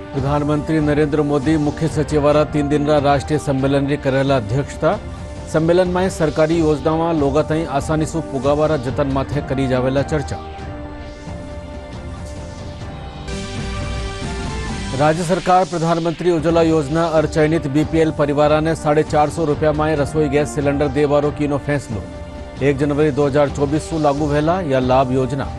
प्रधानमंत्री नरेंद्र मोदी मुख्य सचिवारा 3 दिन राष्ट्रीय सम्मेलन री करेला अध्यक्षता। सम्मेलन में सरकारी योजनाओं लोग तई आसानी से पुगावारा जतन माथे करी जावेला चर्चा। राज्य सरकार प्रधानमंत्री उज्ज्वला योजना और चयनित बीपीएल परिवार ने 450 रुपया में रसोई गैस सिलेंडर देवारो कीनो फैसलो। 1 जनवरी 2024 से लागू वेला या लाभ योजना।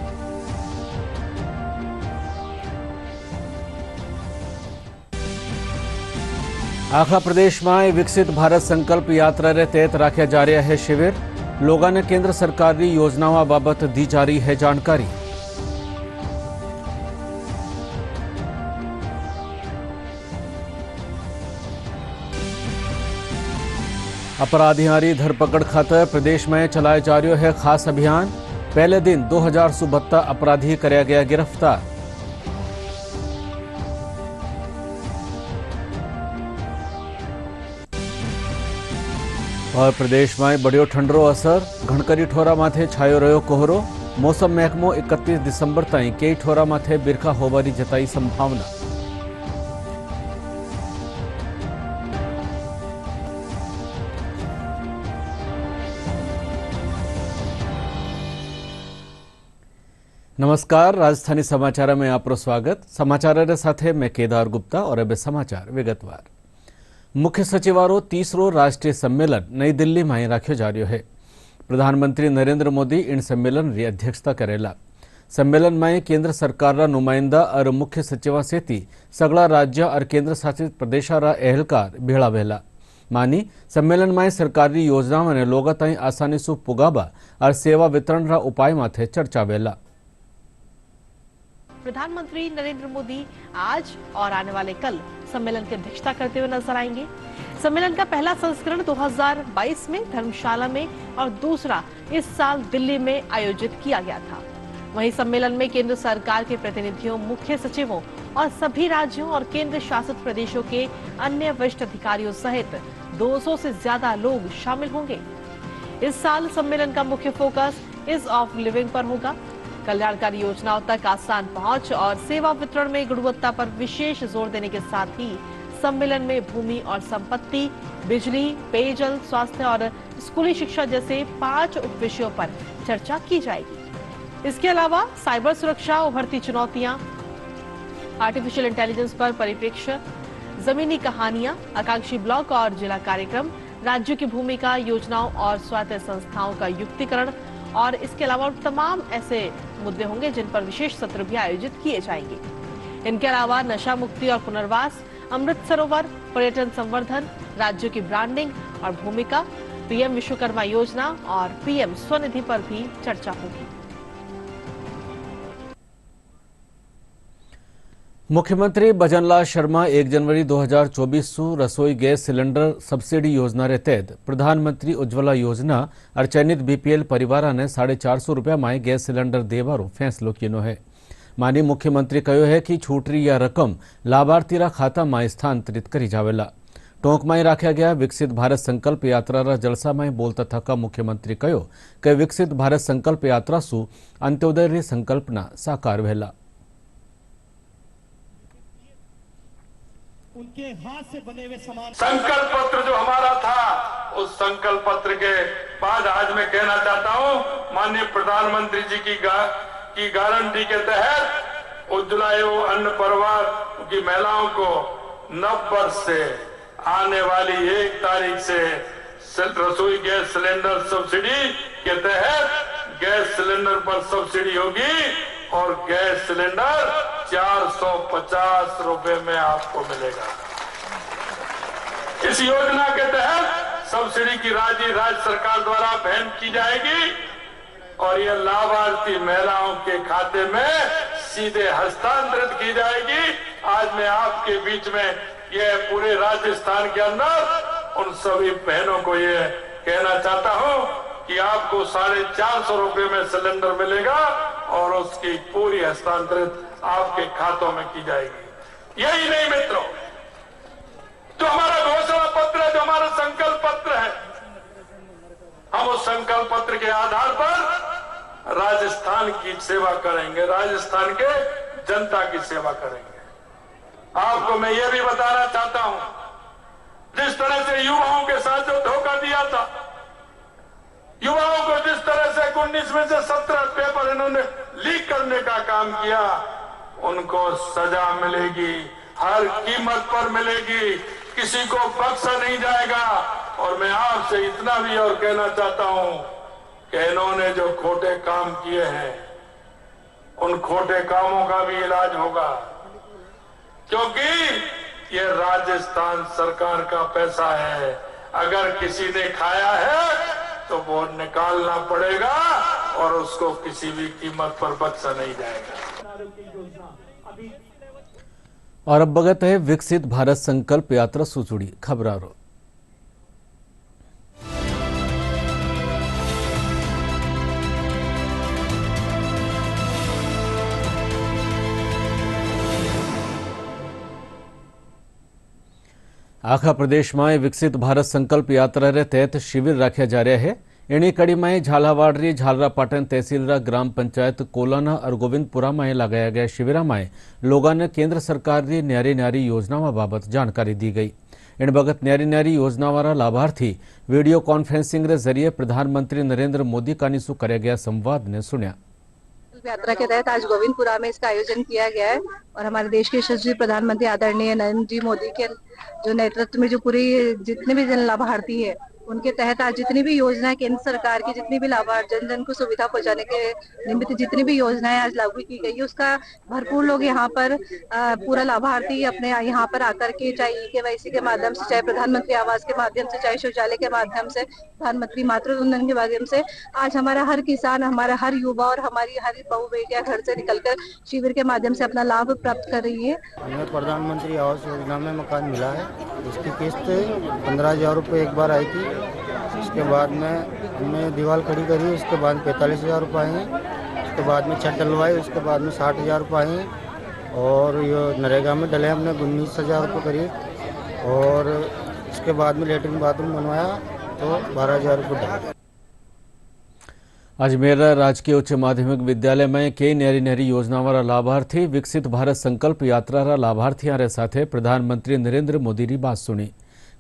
आखा प्रदेश में विकसित भारत संकल्प यात्रा रे तहत राख्या जा रहा है शिविर। लोगों ने केंद्र सरकार की योजनाओं बाबत दी जा रही है जानकारी। अपराधियों की धरपकड़ खातर प्रदेश में चलाया जा रहा है खास अभियान। पहले दिन 2072 अपराधी कराया गया गिरफ्तार। और प्रदेश में बढ़ियो ठंडरो असर। घणकरी ठोरा माथे छायो रह्यो कोहरो। मौसम महकमो 31 दिसंबर ताई कई ठोरा माथे बिरखा होवानी जताई संभावना। नमस्कार, राजस्थानी समाचार में आपरो स्वागत। समाचार साथे मैं केदार गुप्ता और अब समाचार विगतवार। मुख्य सचिवारो 30रो राष्ट्रीय सम्मेलन नई दिल्ली में राख्यो जा रह्यो है। प्रधानमंत्री नरेंद्र मोदी इन सम्मेलन की अध्यक्षता करेला। सम्मेलन में केंद्र सरकार नुमाइंदा और मुख्य सचिवा सहित सगला राज्य और केंद्र शासित प्रदेशा एहलकार भेड़ा वेला। मानी सम्मेलन में सरकारी योजनाओं ने लोग तई आसानी से पुगाबा और सेवा वितरण उपाय माथे चर्चा वेला। प्रधानमंत्री नरेंद्र मोदी आज और आने वाले कल सम्मेलन की अध्यक्षता करते हुए नजर आएंगे। सम्मेलन का पहला संस्करण 2022 में धर्मशाला में और दूसरा इस साल दिल्ली में आयोजित किया गया था। वहीं सम्मेलन में केंद्र सरकार के प्रतिनिधियों, मुख्य सचिवों और सभी राज्यों और केंद्र शासित प्रदेशों के अन्य वरिष्ठ अधिकारियों सहित 200 से ज्यादा लोग शामिल होंगे। इस साल सम्मेलन का मुख्य फोकस ईज ऑफ लिविंग पर होगा। कल्याणकारी योजनाओं तक आसान पहुंच और सेवा वितरण में गुणवत्ता पर विशेष जोर देने के साथ ही सम्मेलन में भूमि और संपत्ति, बिजली, पेयजल, स्वास्थ्य और स्कूली शिक्षा जैसे 5 उप विषयों पर चर्चा की जाएगी। इसके अलावा साइबर सुरक्षा, उभरती चुनौतियां, आर्टिफिशियल इंटेलिजेंस पर परिप्रेक्ष्य, जमीनी कहानियां, आकांक्षी ब्लॉक और जिला कार्यक्रम, राज्यों की भूमिका, योजनाओं और स्वायत्त संस्थाओं का युक्तिकरण और इसके अलावा तमाम ऐसे मुद्दे होंगे जिन पर विशेष सत्र भी आयोजित किए जाएंगे। इनके अलावा नशा मुक्ति और पुनर्वास, अमृत सरोवर, पर्यटन संवर्धन, राज्यों की ब्रांडिंग और भूमिका, पीएम विश्वकर्मा योजना और पीएम स्वनिधि पर भी चर्चा होगी। मुख्यमंत्री भजनलाल शर्मा 1 जनवरी 2024 से रसोई गैस सिलेंडर सब्सिडी योजना रे तहत प्रधानमंत्री उज्ज्वला योजना और चयनित बीपीएल परिवार ने 450 रुपया में गैस सिलेंडर देवारो फैसलो किया है। मानी मुख्यमंत्री कहो है कि छूटरी या रकम लाभार्थी खाता में स्थानांतरित करी जावेला। टोंक में राख्या गया विकसित भारत संकल्प यात्रा जलसा में बोलता थका मुख्यमंत्री कहो कि विकसित भारत संकल्प यात्रा सु अंत्योदय री संकल्पना साकार वेला। उनके हाथ से बने हुए सामान संकल्प पत्र जो हमारा था, उस संकल्प पत्र के बाद आज मैं कहना चाहता हूं, माननीय प्रधानमंत्री जी की गारंटी के तहत उज्ज्वला एवं अन्य परिवार की महिलाओं को 9 वर्ष से आने वाली 1 तारीख से रसोई गैस सिलेंडर सब्सिडी के तहत गैस सिलेंडर पर सब्सिडी होगी और गैस सिलेंडर 450 रुपए में आपको मिलेगा। इस योजना के तहत सब्सिडी की राज्य सरकार द्वारा वहन की जाएगी और यह लाभार्थी महिलाओं के खाते में सीधे हस्तांतरित की जाएगी। आज मैं आपके बीच में यह पूरे राजस्थान के अंदर उन सभी बहनों को यह कहना चाहता हूं कि आपको 450 रुपए में सिलेंडर मिलेगा और उसकी पूरी हस्तांतरित आपके खातों में की जाएगी। यही नहीं मित्रों, जो हमारा घोषणा पत्र है, जो हमारा संकल्प पत्र है, हम उस संकल्प पत्र के आधार पर राजस्थान की सेवा करेंगे, राजस्थान के जनता की सेवा करेंगे। आपको मैं ये भी बताना चाहता हूं, जिस तरह से युवाओं के साथ जो धोखा दिया था, युवाओं को जिस तरह से 19 में से 17 पेपर इन्होंने लीक करने का काम किया, उनको सजा मिलेगी, हर कीमत पर मिलेगी, किसी को बख्शा नहीं जाएगा। और मैं आपसे इतना भी और कहना चाहता हूं कि इन्होंने जो खोटे काम किए हैं, उन खोटे कामों का भी इलाज होगा, क्योंकि ये राजस्थान सरकार का पैसा है। अगर किसी ने खाया है तो वो निकालना पड़ेगा और उसको किसी भी कीमत पर बख्शा नहीं जाएगा। और अब बगत है विकसित भारत संकल्प यात्रा से जुड़ी खबरों। आखा प्रदेश में विकसित भारत संकल्प यात्रा रे तहत शिविर रखा जा रहा है। एनी कड़ी में झालावाड़ी झालरापाटन तहसील ग्राम पंचायत कोलाना और गोविंदपुरा में लगाया गया शिविर में लोगों ने केंद्र सरकार की न्यारी न्यारी योजनाओं बाबत जानकारी दी गई। इन बगत न्यारी न्यारी योजना वाला लाभार्थी वीडियो कॉन्फ्रेंसिंग के जरिए प्रधानमंत्री नरेंद्र मोदी का निशु कराया गया संवाद ने सुनिया। यात्रा के तहत आज गोविंदपुरा में इसका आयोजन किया गया है और हमारे देश के यशस्वी प्रधानमंत्री आदरणीय नरेंद्र जी मोदी के जो नेतृत्व में जो पूरी जितने भी जन लाभार्थी है उनके तहत आज जितनी भी योजनाएं केंद्र सरकार की जितनी भी लाभार्थी जन जन को सुविधा पहुंचाने के निमित्त जितनी भी योजनाएं आज लागू की गई है उसका भरपूर लोग यहाँ पर पूरा लाभार्थी अपने यहाँ पर आकर के चाहे केवाईसी के माध्यम से, चाहे प्रधानमंत्री आवास के माध्यम से, चाहे शौचालय के माध्यम से, प्रधानमंत्री मातृवंदन के माध्यम से आज हमारा हर किसान, हमारा हर युवा और हमारी हर बहू बेटियां घर से निकलकर शिविर के माध्यम से अपना लाभ प्राप्त कर रही है। हमें प्रधानमंत्री आवास योजना में मकान मिला है। इसकी किस्त 15,000 रुपये एक बार आई थी। उसके बाद में हमने दीवार खड़ी करी, उसके बाद 45,000 रुपये आए हैं। उसके बाद में छत डलवाई, उसके बाद में 60,000 रुपये आए हैं। और ये नरेगा में डले हमने 19,000 रुपये करीब। और उसके बाद में लेटरिन बाथरूम बनवाया तो 12,000 रुपये डले। अजमेर राजकीय उच्च माध्यमिक विद्यालय में कई न्यारी न्यारी योजना वाला लाभार्थी विकसित भारत संकल्प यात्रा रा लाभार्थियों रे साथे प्रधानमंत्री नरेंद्र मोदी की बात सुनी।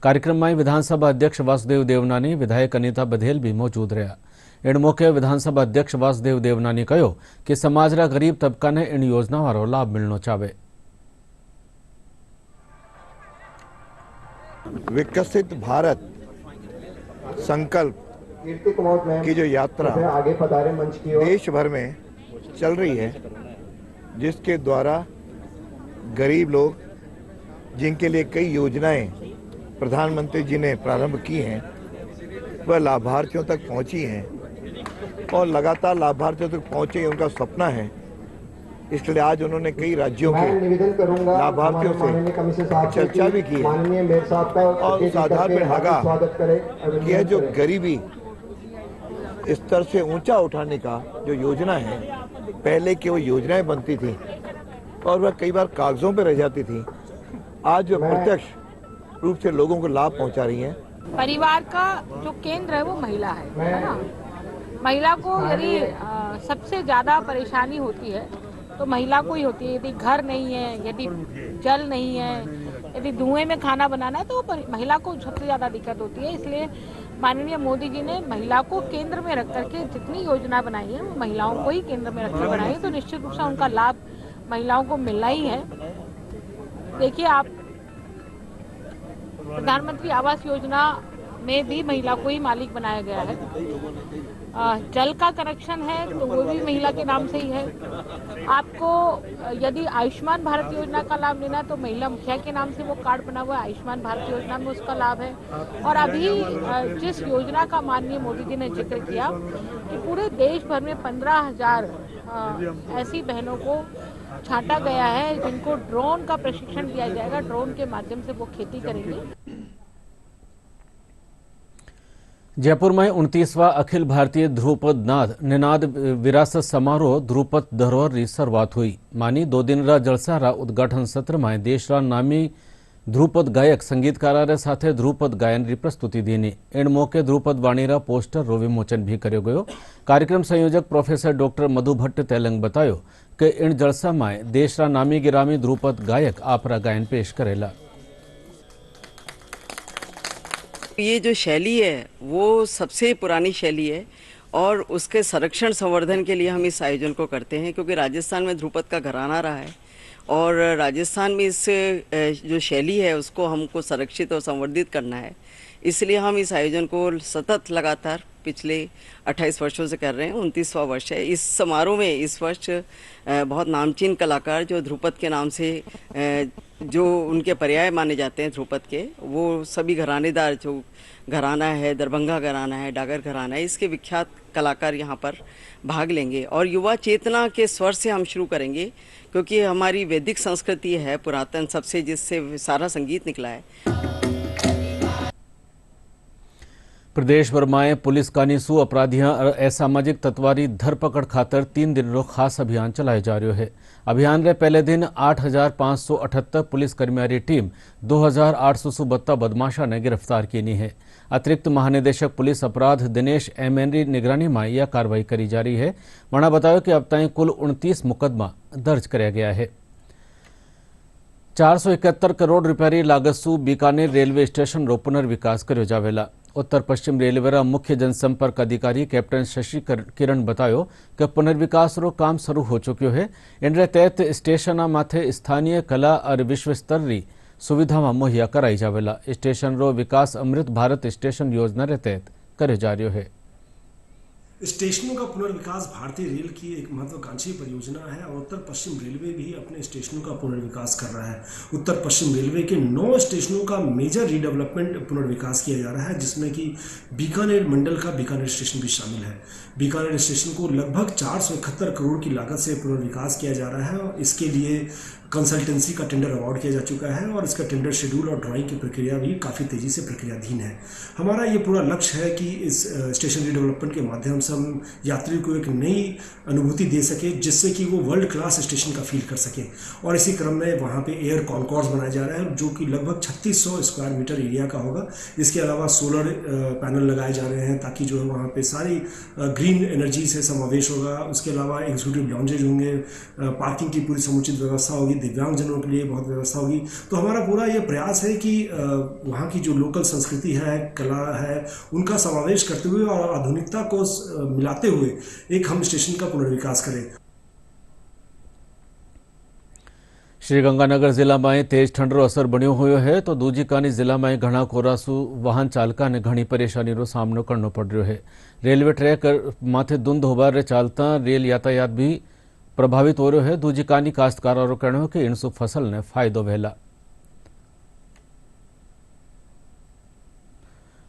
कार्यक्रम में विधानसभा अध्यक्ष वासुदेव देवनानी, विधायक अनीता बघेल भी मौजूद रहा। इन मौके विधानसभा अध्यक्ष वासुदेव देवनानी कहो कि समाज रा गरीब तबका ने इन योजना वालों लाभ मिलना चाहे। विकसित भारत संकल्प की जो यात्रा देश भर में चल रही है, जिसके द्वारा गरीब लोग जिनके लिए कई योजनाएं प्रधानमंत्री जी ने प्रारंभ की हैं वह लाभार्थियों तक पहुंची हैं और लगातार लाभार्थियों तक पहुंचे उनका सपना है। इसलिए आज उन्होंने कई राज्यों के लाभार्थियों से चर्चा भी की है और उस आधार पर लगा कि यह जो गरीबी स्तर से ऊंचा उठाने का जो योजना है, पहले की वो योजनाएं बनती थी और वह कई बार कागजों पर रह जाती थी, आज वह प्रत्यक्ष रूप से लोगों को लाभ पहुंचा रही हैं। परिवार का जो केंद्र है वो महिला है ना। महिला को यदि सबसे ज्यादा परेशानी होती है तो महिला को ही होती है। यदि घर नहीं है, यदि जल नहीं है, यदि धुएं में खाना बनाना है तो महिला को सबसे ज्यादा दिक्कत होती है। इसलिए माननीय मोदी जी ने महिला को केंद्र में रख करके जितनी योजना बनाई है वो महिलाओं को ही केंद्र में रखकर बनाई है, तो निश्चित रूप से उनका लाभ महिलाओं को मिलना ही है। देखिए, आप प्रधानमंत्री आवास योजना में भी महिला को ही मालिक बनाया गया है। जल का कनेक्शन है तो वो भी महिला के नाम से ही है। आपको यदि आयुष्मान भारत योजना का लाभ लेना तो महिला मुखिया के नाम से वो कार्ड बना हुआ है, आयुष्मान भारत योजना में उसका लाभ है। और अभी जिस योजना का माननीय मोदी जी ने जिक्र किया कि पूरे देश भर में 15,000 ऐसी बहनों को छांटा गया है जिनको ड्रोन का प्रशिक्षण दिया जाएगा। ड्रोन के माध्यम से वो खेती करेंगे। जयपुर में 29वां अखिल भारतीय ध्रुपद नाद निनाद विरासत समारोह ध्रुपद धरोहर की शुरुआत हुई। मानी 2 दिन रा जलसा रा उद्घाटन सत्र में देश रा नामी ધ્રુપદ ગાયક સંગીતકારે સાથે ધ્રુપદ ગાયનની પ્રસ્તુતિ દીની એણ મોકે ધ્રુપદ વાણીરા પોસ્ટરનો વિમોચન भी કર્યો ગયો। કાર્યક્રમ સંયોજક પ્રોફેસર ડોક્ટર મધુ ભટ્ટ તેલંગ बतायो કે એણ જલસામાં દેશના નામી गिरामी ધ્રુપદ ગાયક આપરા ગાયન पेश करेला। ये जो शैली है वो सबसे पुरानी शैली है और उसके संरक्षण संवर्धन के लिए हम इस आयोजन को करते हैं, क्योंकि राजस्थान में ध्रुपद का घराना रहा है और राजस्थान में इस जो शैली है उसको हमको संरक्षित और संवर्धित करना है। इसलिए हम इस आयोजन को सतत लगातार पिछले 28 वर्षों से कर रहे हैं। 29वां वर्ष है। इस समारोह में इस वर्ष बहुत नामचीन कलाकार जो ध्रुपद के नाम से जो उनके पर्याय माने जाते हैं ध्रुपद के, वो सभी घरानेदार जो घराना है, दरभंगा घराना है, डागर घराना है, इसके विख्यात कलाकार यहाँ पर भाग लेंगे। और युवा चेतना के स्वर से हम शुरू करेंगे, क्योंकि हमारी वैदिक संस्कृति है पुरातन सबसे, जिससे सारा संगीत निकला है। प्रदेशभर में पुलिस कानीसू अपराधियां और असामाजिक तत्वारी धरपकड़ खातर 3 दिन रो खास अभियान चलाया जा रहा है। अभियान रे पहले दिन 8,578 पुलिसकर्मियों टीम 2,872 बदमाशा ने गिरफ्तार की है। अतिरिक्त महानिदेशक पुलिस अपराध दिनेश एम.एन. री निगरानी में यह कार्रवाई करी जा रही है। उन्होंने बताया कि अब तक कुल 29 मुकदमा दर्ज कराया गया है। 471 करोड़ रुपया री लागत सु बीकानेर रेलवे स्टेशन रो पुनर्विकास कर्यो जावेला। उत्तर पश्चिम रेलवे मुख्य जनसंपर्क अधिकारी कैप्टन शशि किरण बतायो कि पुनर्विकास रो काम शुरू हो चुक्यो है। इनरे तहत स्टेशन माथे स्थानीय कला और विश्व स्तर री सुविधा मुहैया कराई जावेला। स्टेशन रो विकास अमृत भारत स्टेशन योजना रे तहत करे जा रह्यो है। स्टेशनों का पुनर्विकास भारतीय रेल की एक महत्वाकांक्षी परियोजना है और उत्तर पश्चिम रेलवे भी अपने स्टेशनों का पुनर्विकास कर रहा है। उत्तर पश्चिम रेलवे के 9 स्टेशनों का मेजर रीडेवलपमेंट पुनर्विकास किया जा रहा है, जिसमें कि बीकानेर मंडल का बीकानेर स्टेशन भी शामिल है। बीकानेर स्टेशन को लगभग 471 करोड़ की लागत से पुनर्विकास किया जा रहा है और इसके लिए कंसल्टेंसी का टेंडर अवार्ड किया जा चुका है और इसका टेंडर शेड्यूल और ड्राइंग की प्रक्रिया भी काफ़ी तेज़ी से प्रक्रियाधीन है। हमारा ये पूरा लक्ष्य है कि इस स्टेशन रीडेवलपमेंट के माध्यम से हम यात्रियों को एक नई अनुभूति दे सके, जिससे कि वो वर्ल्ड क्लास स्टेशन का फील कर सकें। और इसी क्रम में वहाँ पे एयर कॉन्कॉर्ड्स बनाया जा रहा है, जो कि लगभग 3600 स्क्वायर मीटर एरिया का होगा। इसके अलावा सोलर पैनल लगाए जा रहे हैं, ताकि जो है वहाँ पे सारी ग्रीन एनर्जी से समावेश होगा। उसके अलावा एग्जीक्यूटिव लॉन्जेज होंगे, पार्किंग की पूरी समुचित व्यवस्था होगी, दिव्यांगजनों के लिए बहुत व्यवस्था होगी। तो हमारा पूरा ये प्रयास है कि वहाँ की जो लोकल संस्कृति है, कला है, उनका समावेश करते हुए और आधुनिकता को मिलाते हुए एक हम स्टेशन का पुनर्विकास करें। श्रीगंगानगर जिला में तेज ठंडरो असर बन्यो हुयो है, तो दूजीकानी जिला में घना कोरासू वाहन चालका ने घनी परेशानी रो सामनो करनो पड़ रह्यो है। रेलवे ट्रेक माथे धुंध होबार चालता रेल यातायात भी प्रभावित हो रहा है। दूजीकानी काश्तकारों कहना है कि इनसु फसल ने फायदो वहेला।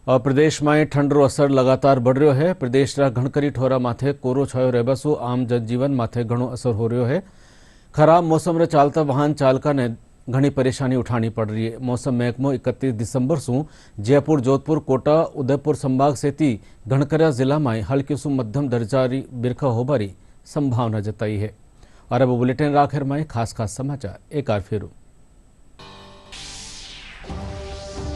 और प्रदेश में ठंडरो असर लगातार बढ़ रह्यो है। प्रदेश घणकरी ठोरा माथे कोरो छायो रहेबासु आम जनजीवन माथे घणो असर हो रह्यो है। खराब मौसम रे चालता वाहन चालका ने घनी परेशानी उठानी पड़ रही है। मौसम महकमो 31 दिसंबर सु जयपुर, जोधपुर, कोटा, उदयपुर संभाग सेती घणकरिया जिला में हल्की सु मध्यम दर्जारी बिरखा होबारी संभावना जताई है। और अब बुलेटिन आखिर में खास समाचार एक बार फिर।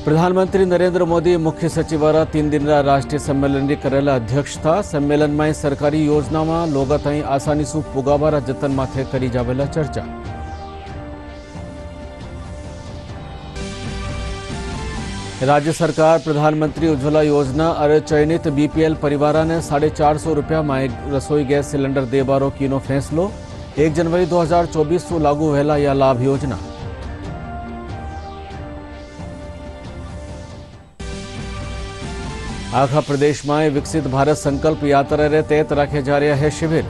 प्रधानमंत्री नरेंद्र मोदी मुख्य सचिवारा 3 दिन राष्ट्रीय सम्मेलन की करेला अध्यक्षता। सम्मेलन में सरकारी योजना में लोग ताई आसानी से पुगावारा जतन माथे करी जावेला चर्चा। राज्य सरकार प्रधानमंत्री उज्ज्वला योजना और चयनित बीपीएल परिवार ने 450 रुपया में रसोई गैस सिलेंडर देबारो कीनो फैसलो। 1 जनवरी 2024 से लागू होला यह लाभ योजना। आखा प्रदेश में विकसित भारत संकल्प यात्रा रे तहत रखे जा रहा है शिविर।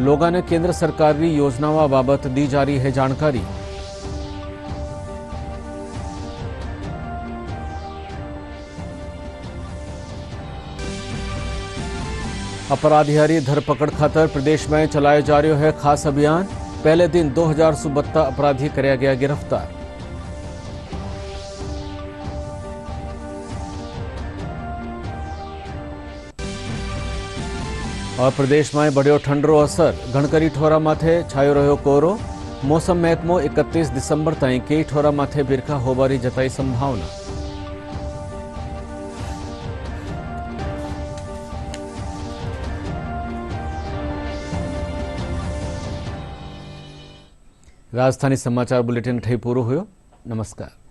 लोगों ने केंद्र सरकार की योजनाओं बाबत दी जा रही है जानकारी। अपराधियारी धरपकड़ खातर प्रदेश में चलाया जा रहा है खास अभियान। पहले दिन 2072 अपराधी कराया गया गिरफ्तार। और प्रदेश में बढ़ियो ठंडरो असर। घणकरी ठोरा माथे छायो रह्यो कोरो। मौसम महकमो 31 डिसेंबर ताईं कई ठोरा माथे बिरखा होबारी जताई संभावना। राजधानी समाचार बुलेटिन ठई पूरो हुयो। नमस्कार।